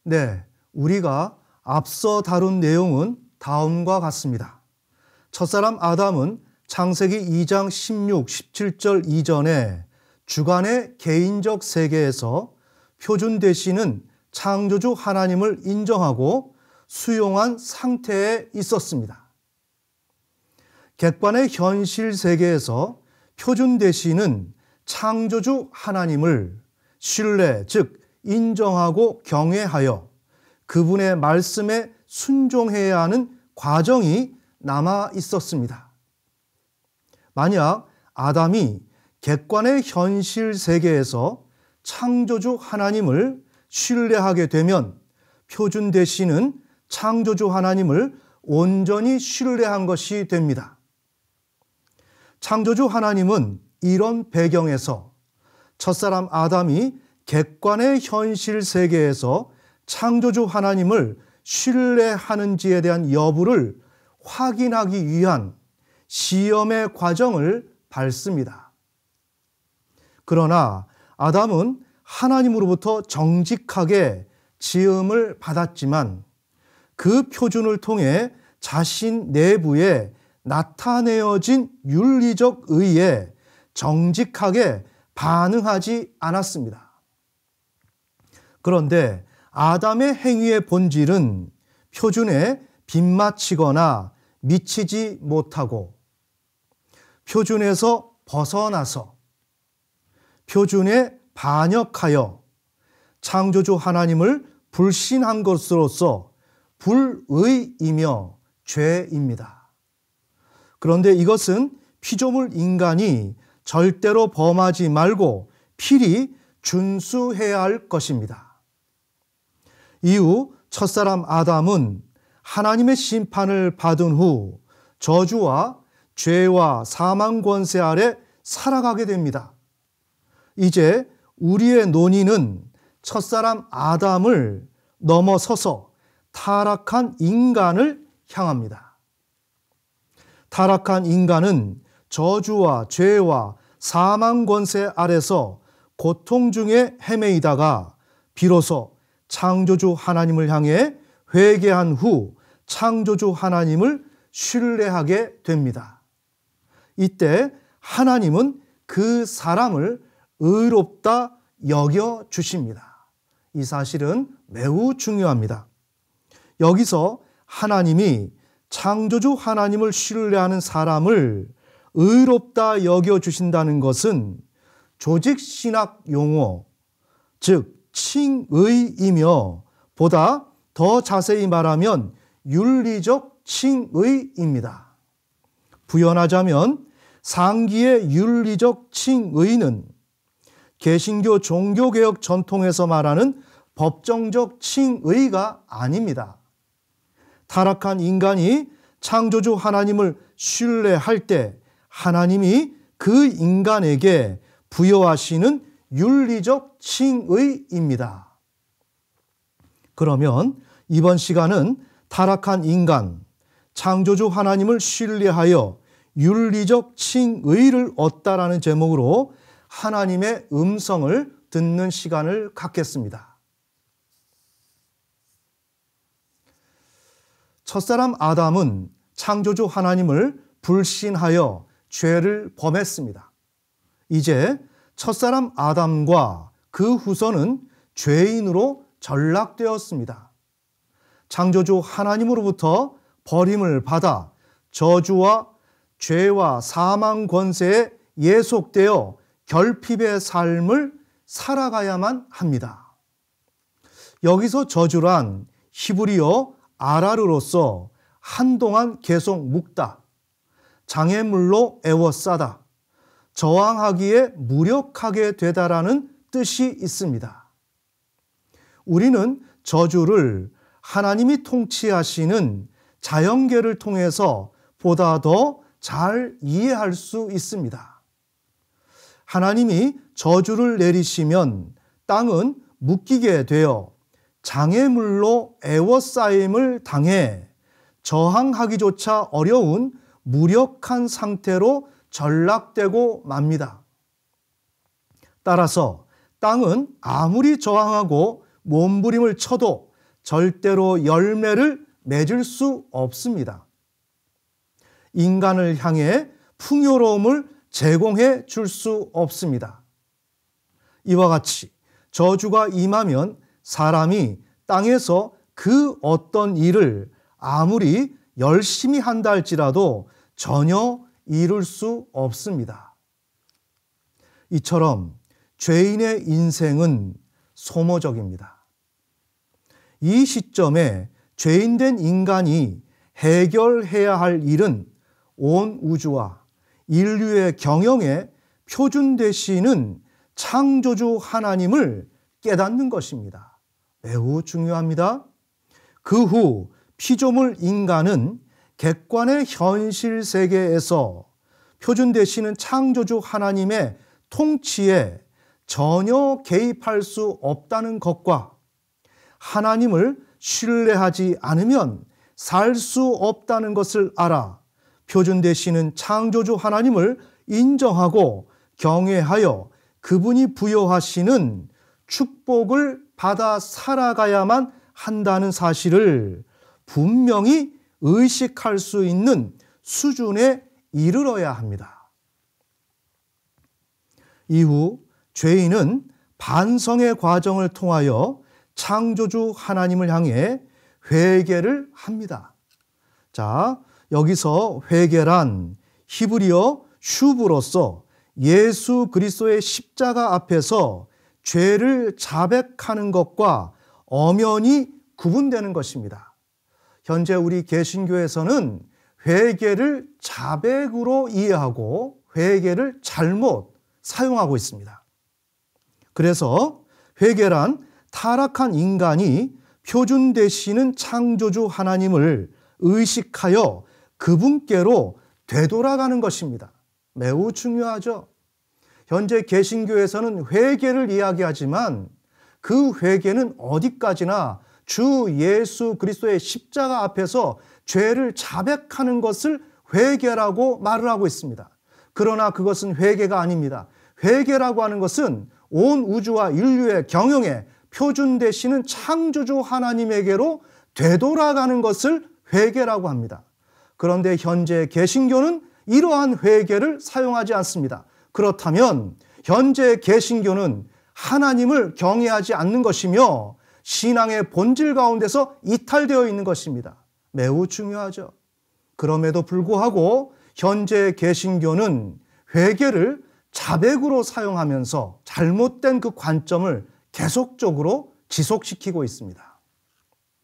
네, 우리가 앞서 다룬 내용은 다음과 같습니다. 첫사람 아담은 창세기 2장 16, 17절 이전에 주관의 개인적 세계에서 표준 되시는 창조주 하나님을 인정하고 수용한 상태에 있었습니다. 객관의 현실 세계에서 표준 되시는 창조주 하나님을 신뢰, 즉 인정하고 경외하여 그분의 말씀에 순종해야 하는 과정이 남아 있었습니다. 만약 아담이 객관의 현실 세계에서 창조주 하나님을 신뢰하게 되면 표준 되시는 창조주 하나님을 온전히 신뢰한 것이 됩니다. 창조주 하나님은 이런 배경에서 첫사람 아담이 객관의 현실 세계에서 창조주 하나님을 신뢰하는지에 대한 여부를 확인하기 위한 시험의 과정을 밟습니다. 그러나 아담은 하나님으로부터 정직하게 지음을 받았지만 그 표준을 통해 자신 내부에 나타내어진 윤리적 의에 정직하게 반응하지 않았습니다. 그런데 아담의 행위의 본질은 표준에 빗맞히거나 미치지 못하고 표준에서 벗어나서 표준에 반역하여 창조주 하나님을 불신한 것으로서 불의이며 죄입니다. 그런데 이것은 피조물 인간이 절대로 범하지 말고 필히 준수해야 할 것입니다. 이후 첫사람 아담은 하나님의 심판을 받은 후 저주와 죄와 사망 권세 아래 살아가게 됩니다. 이제 우리의 논의는 첫사람 아담을 넘어서서 타락한 인간을 향합니다. 타락한 인간은 저주와 죄와 사망 권세 아래서 고통 중에 헤매이다가 비로소 창조주 하나님을 향해 회개한 후 창조주 하나님을 신뢰하게 됩니다. 이때 하나님은 그 사람을 의롭다 여겨 주십니다. 이 사실은 매우 중요합니다. 여기서 하나님이 창조주 하나님을 신뢰하는 사람을 의롭다 여겨 주신다는 것은 조직신학 용어, 즉 칭의이며 보다 더 자세히 말하면 윤리적 칭의입니다. 부연하자면 상기의 윤리적 칭의는 개신교 종교개혁 전통에서 말하는 법정적 칭의가 아닙니다. 타락한 인간이 창조주 하나님을 신뢰할 때 하나님이 그 인간에게 부여하시는 윤리적 칭의입니다. 그러면 이번 시간은 타락한 인간, 창조주 하나님을 신뢰하여 윤리적 칭의를 얻다라는 제목으로 하나님의 음성을 듣는 시간을 갖겠습니다. 첫사람 아담은 창조주 하나님을 불신하여 죄를 범했습니다. 이제 첫사람 아담과 그 후손은 죄인으로 전락되었습니다. 창조주 하나님으로부터 버림을 받아 저주와 죄와 사망 권세에 예속되어 결핍의 삶을 살아가야만 합니다. 여기서 저주란 히브리어 아라르로서 한동안 계속 묵다, 장애물로 애워싸다, 저항하기에 무력하게 되다라는 뜻이 있습니다. 우리는 저주를 하나님이 통치하시는 자연계를 통해서 보다 더 잘 이해할 수 있습니다. 하나님이 저주를 내리시면 땅은 묶이게 되어 장애물로 애워싸임을 당해 저항하기조차 어려운 무력한 상태로 전락되고 맙니다. 따라서 땅은 아무리 저항하고 몸부림을 쳐도 절대로 열매를 맺을 수 없습니다. 인간을 향해 풍요로움을 제공해 줄 수 없습니다. 이와 같이 저주가 임하면 사람이 땅에서 그 어떤 일을 아무리 열심히 한다 할지라도 전혀 이룰 수 없습니다. 이처럼 죄인의 인생은 소모적입니다. 이 시점에 죄인된 인간이 해결해야 할 일은 온 우주와 인류의 경영에 표준 되시는 창조주 하나님을 깨닫는 것입니다. 매우 중요합니다. 그 후 피조물 인간은 객관의 현실 세계에서 표준 되시는 창조주 하나님의 통치에 전혀 개입할 수 없다는 것과 하나님을 신뢰하지 않으면 살 수 없다는 것을 알아 표준 되시는 창조주 하나님을 인정하고 경외하여 그분이 부여하시는 축복을 받아 살아가야만 한다는 사실을 분명히 의식할 수 있는 수준에 이르러야 합니다. 이후 죄인은 반성의 과정을 통하여 창조주 하나님을 향해 회개를 합니다. 자, 여기서 회개란 히브리어 슈브로서 예수 그리스도의 십자가 앞에서 죄를 자백하는 것과 엄연히 구분되는 것입니다. 현재 우리 개신교에서는 회개를 자백으로 이해하고 회개를 잘못 사용하고 있습니다. 그래서 회개란 타락한 인간이 표준 되시는 창조주 하나님을 의식하여 그분께로 되돌아가는 것입니다. 매우 중요하죠. 현재 개신교에서는 회개를 이야기하지만 그 회개는 어디까지나 주 예수 그리스도의 십자가 앞에서 죄를 자백하는 것을 회개라고 말을 하고 있습니다. 그러나 그것은 회개가 아닙니다. 회개라고 하는 것은 온 우주와 인류의 경영에 표준 되시는 창조주 하나님에게로 되돌아가는 것을 회개라고 합니다. 그런데 현재 개신교는 이러한 회개를 사용하지 않습니다. 그렇다면 현재 개신교는 하나님을 경외하지 않는 것이며 신앙의 본질 가운데서 이탈되어 있는 것입니다. 매우 중요하죠. 그럼에도 불구하고 현재 개신교는 회개를 자백으로 사용하면서 잘못된 그 관점을 계속적으로 지속시키고 있습니다.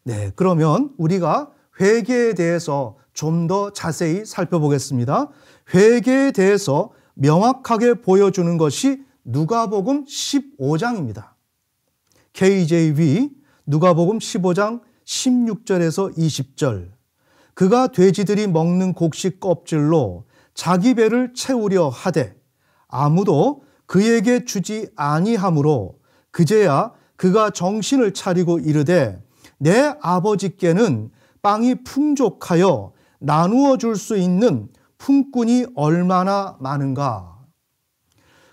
네, 그러면 우리가 회개에 대해서 좀 더 자세히 살펴보겠습니다. 회개에 대해서 명확하게 보여주는 것이 누가복음 15장입니다. KJV 누가복음 15장 16절에서 20절. 그가 돼지들이 먹는 곡식 껍질로 자기 배를 채우려 하되 아무도 그에게 주지 아니하므로 그제야 그가 정신을 차리고 이르되 내 아버지께는 빵이 풍족하여 나누어 줄 수 있는 품꾼이 얼마나 많은가.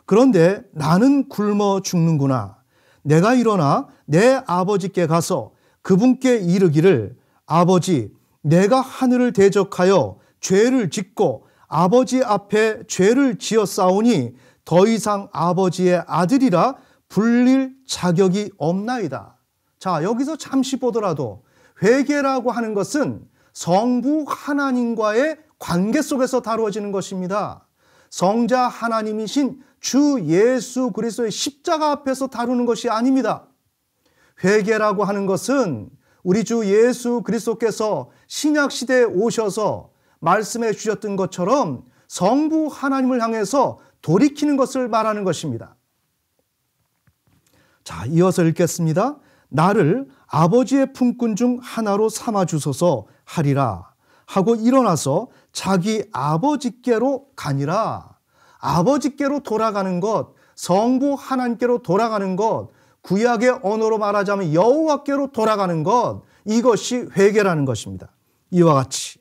그런데 나는 굶어 죽는구나. 내가 일어나 내 아버지께 가서 그분께 이르기를 아버지 내가 하늘을 대적하여 죄를 짓고 아버지 앞에 죄를 지었사오니 더 이상 아버지의 아들이라 불릴 자격이 없나이다. 자, 여기서 잠시 보더라도 회개라고 하는 것은 성부 하나님과의 관계 속에서 다루어지는 것입니다. 성자 하나님이신 주 예수 그리스도의 십자가 앞에서 다루는 것이 아닙니다. 회개라고 하는 것은 우리 주 예수 그리스도께서 신약 시대에 오셔서 말씀해 주셨던 것처럼 성부 하나님을 향해서 돌이키는 것을 말하는 것입니다. 자, 이어서 읽겠습니다. 나를 아버지의 품꾼 중 하나로 삼아 주소서 하리라 하고 일어나서 자기 아버지께로 가니라. 아버지께로 돌아가는 것, 성부 하나님께로 돌아가는 것, 구약의 언어로 말하자면 여호와께로 돌아가는 것, 이것이 회개라는 것입니다. 이와 같이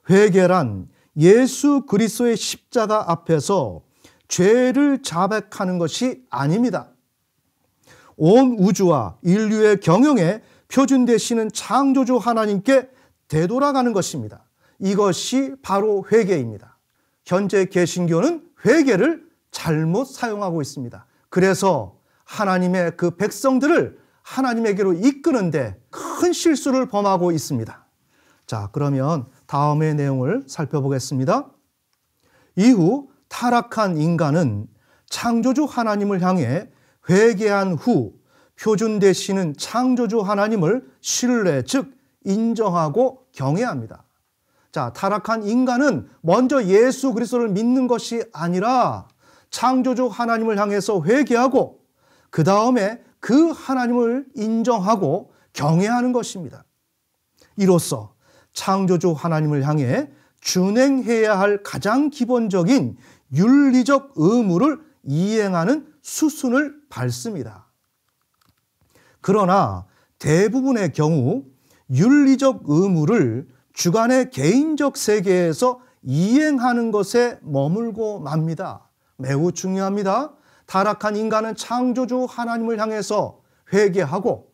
회개란 예수 그리스도의 십자가 앞에서 죄를 자백하는 것이 아닙니다. 온 우주와 인류의 경영에 표준되시는 창조주 하나님께 되돌아가는 것입니다. 이것이 바로 회개입니다. 현재 개신교는 회개를 잘못 사용하고 있습니다. 그래서 하나님의 그 백성들을 하나님에게로 이끄는데 큰 실수를 범하고 있습니다. 자, 그러면 다음의 내용을 살펴보겠습니다. 이후 타락한 인간은 창조주 하나님을 향해 회개한 후 표준 되시는 창조주 하나님을 신뢰, 즉 인정하고 경외합니다. 자, 타락한 인간은 먼저 예수 그리스도를 믿는 것이 아니라 창조주 하나님을 향해서 회개하고 그 다음에 그 하나님을 인정하고 경외하는 것입니다. 이로써 창조주 하나님을 향해 준행해야 할 가장 기본적인 윤리적 의무를 이행하는 수순을 밟습니다. 그러나 대부분의 경우 윤리적 의무를 주관의 개인적 세계에서 이행하는 것에 머물고 맙니다. 매우 중요합니다. 타락한 인간은 창조주 하나님을 향해서 회개하고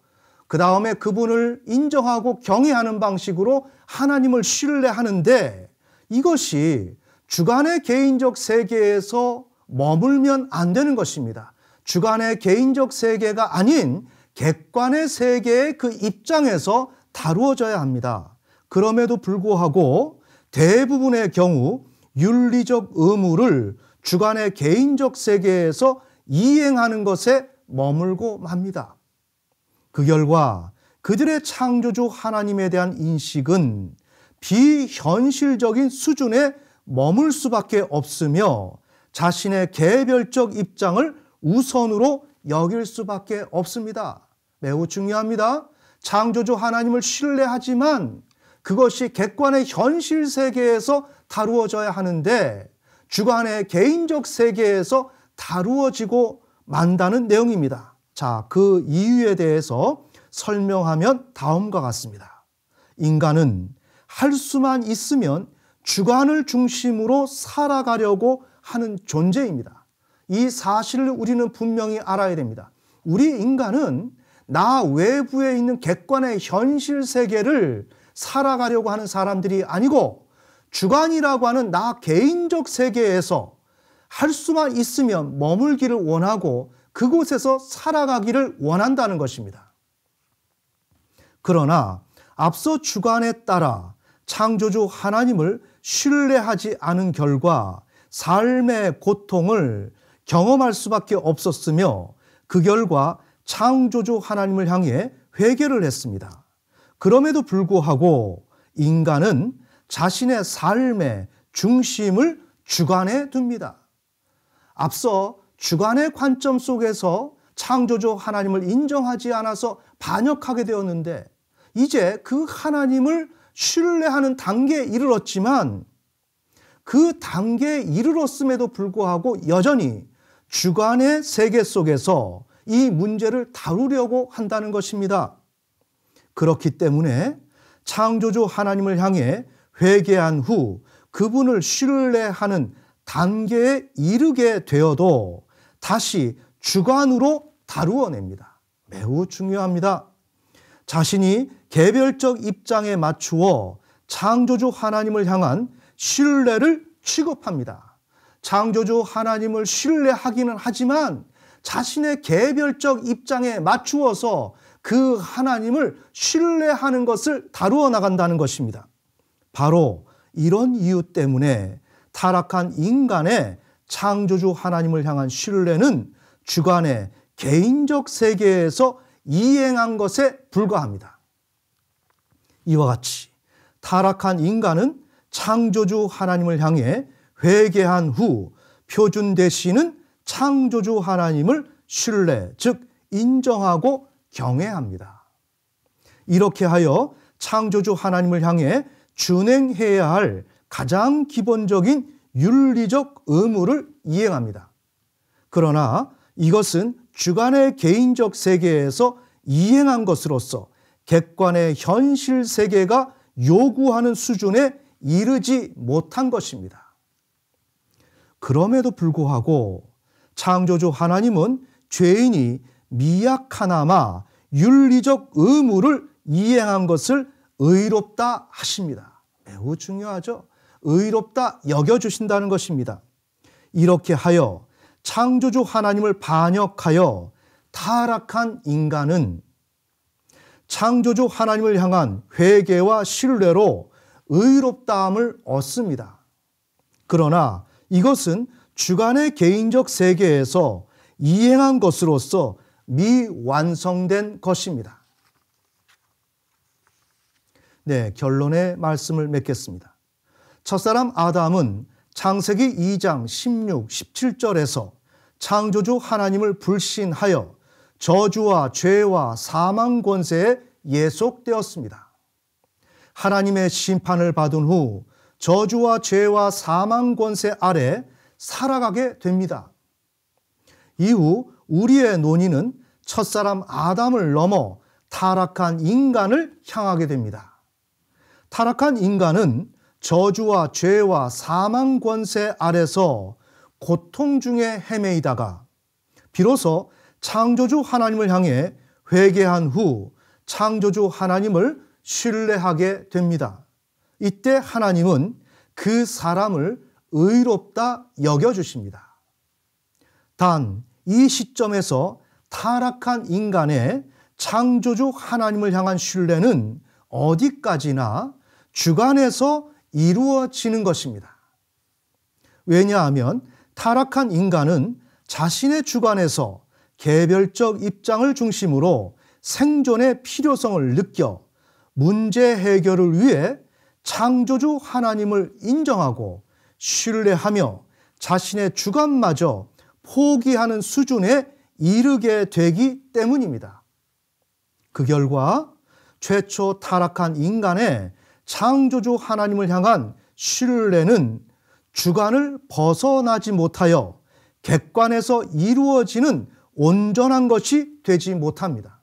그 다음에 그분을 인정하고 경외하는 방식으로 하나님을 신뢰하는데 이것이 주관의 개인적 세계에서 머물면 안 되는 것입니다. 주관의 개인적 세계가 아닌 객관의 세계의 그 입장에서 다루어져야 합니다. 그럼에도 불구하고 대부분의 경우 윤리적 의무를 주관의 개인적 세계에서 이행하는 것에 머물고 맙니다. 그 결과 그들의 창조주 하나님에 대한 인식은 비현실적인 수준에 머물 수밖에 없으며 자신의 개별적 입장을 우선으로 여길 수밖에 없습니다. 매우 중요합니다. 창조주 하나님을 신뢰하지만 그것이 객관의 현실 세계에서 다루어져야 하는데 주관의 개인적 세계에서 다루어지고 만다는 내용입니다. 자, 그 이유에 대해서 설명하면 다음과 같습니다. 인간은 할 수만 있으면 주관을 중심으로 살아가려고 하는 존재입니다. 이 사실을 우리는 분명히 알아야 됩니다. 우리 인간은 나 외부에 있는 객관의 현실 세계를 살아가려고 하는 사람들이 아니고 주관이라고 하는 나 개인적 세계에서 할 수만 있으면 머물기를 원하고 그곳에서 살아가기를 원한다는 것입니다. 그러나 앞서 주관에 따라 창조주 하나님을 신뢰하지 않은 결과 삶의 고통을 경험할 수밖에 없었으며 그 결과 창조주 하나님을 향해 회개를 했습니다. 그럼에도 불구하고 인간은 자신의 삶의 중심을 주관에 둡니다. 앞서 주관의 관점 속에서 창조주 하나님을 인정하지 않아서 반역하게 되었는데 이제 그 하나님을 신뢰하는 단계에 이르렀지만 그 단계에 이르렀음에도 불구하고 여전히 주관의 세계 속에서 이 문제를 다루려고 한다는 것입니다. 그렇기 때문에 창조주 하나님을 향해 회개한 후 그분을 신뢰하는 단계에 이르게 되어도 다시 주관으로 다루어냅니다. 매우 중요합니다. 자신이 개별적 입장에 맞추어 창조주 하나님을 향한 신뢰를 취급합니다. 창조주 하나님을 신뢰하기는 하지만 자신의 개별적 입장에 맞추어서 그 하나님을 신뢰하는 것을 다루어 나간다는 것입니다. 바로 이런 이유 때문에 타락한 인간의 창조주 하나님을 향한 신뢰는 주관의 개인적 세계에서 이행한 것에 불과합니다. 이와 같이 타락한 인간은 창조주 하나님을 향해 회개한 후 표준 되시는 창조주 하나님을 신뢰, 즉 인정하고 경외합니다. 이렇게 하여 창조주 하나님을 향해 준행해야 할 가장 기본적인 윤리적 의무를 이행합니다. 그러나 이것은 주관의 개인적 세계에서 이행한 것으로서 객관의 현실 세계가 요구하는 수준에 이르지 못한 것입니다. 그럼에도 불구하고 창조주 하나님은 죄인이 미약하나마 윤리적 의무를 이행한 것을 의롭다 하십니다. 매우 중요하죠. 의롭다 여겨주신다는 것입니다. 이렇게 하여 창조주 하나님을 반역하여 타락한 인간은 창조주 하나님을 향한 회개와 신뢰로 의롭다함을 얻습니다. 그러나 이것은 주간의 개인적 세계에서 이행한 것으로서 미완성된 것입니다. 네, 결론의 말씀을 맺겠습니다. 첫사람 아담은 창세기 2장 16, 17절에서 창조주 하나님을 불신하여 저주와 죄와 사망 권세에 예속되었습니다. 하나님의 심판을 받은 후 저주와 죄와 사망 권세 아래 살아가게 됩니다. 이후 우리의 논의는 첫사람 아담을 넘어 타락한 인간을 향하게 됩니다. 타락한 인간은 저주와 죄와 사망 권세 아래서 고통 중에 헤매이다가 비로소 창조주 하나님을 향해 회개한 후 창조주 하나님을 신뢰하게 됩니다. 이때 하나님은 그 사람을 의롭다 여겨주십니다. 단 이 시점에서 타락한 인간의 창조주 하나님을 향한 신뢰는 어디까지나 주관에서 이루어지는 것입니다. 왜냐하면 타락한 인간은 자신의 주관에서 개별적 입장을 중심으로 생존의 필요성을 느껴 문제 해결을 위해 창조주 하나님을 인정하고 신뢰하며 자신의 주관마저 포기하는 수준에 이르게 되기 때문입니다. 그 결과 최초 타락한 인간의 창조주 하나님을 향한 신뢰는 주관을 벗어나지 못하여 객관에서 이루어지는 온전한 것이 되지 못합니다.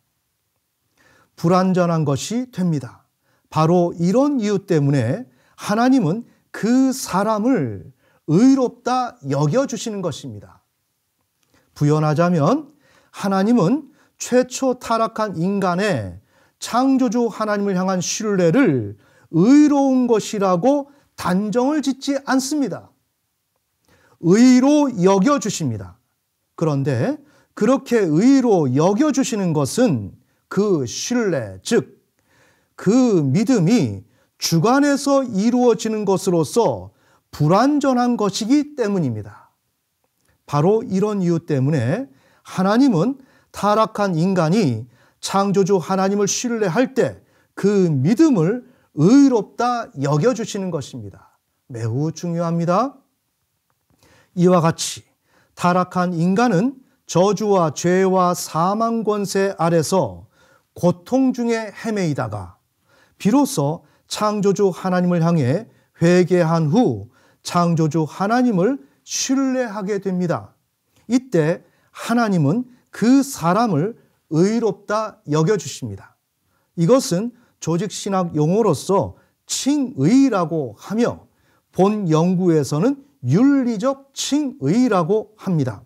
불완전한 것이 됩니다. 바로 이런 이유 때문에 하나님은 그 사람을 의롭다 여겨주시는 것입니다. 부연하자면 하나님은 최초 타락한 인간의 창조주 하나님을 향한 신뢰를 의로운 것이라고 단정을 짓지 않습니다. 의로 여겨주십니다. 그런데 그렇게 의로 여겨주시는 것은 그 신뢰, 즉 그 믿음이 주관에서 이루어지는 것으로서 불완전한 것이기 때문입니다. 바로 이런 이유 때문에 하나님은 타락한 인간이 창조주 하나님을 신뢰할 때 그 믿음을 의롭다 여겨주시는 것입니다. 매우 중요합니다. 이와 같이 타락한 인간은 저주와 죄와 사망 권세 아래서 고통 중에 헤매이다가 비로소 창조주 하나님을 향해 회개한 후 창조주 하나님을 신뢰하게 됩니다. 이때 하나님은 그 사람을 의롭다 여겨주십니다. 이것은 조직신학 용어로서 칭의라고 하며 본 연구에서는 윤리적 칭의라고 합니다.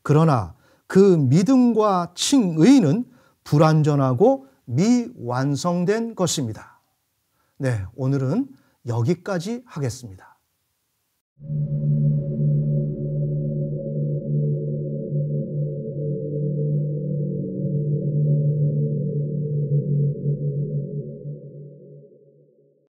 그러나 그 믿음과 칭의는 불완전하고 미완성된 것입니다. 네, 오늘은 여기까지 하겠습니다.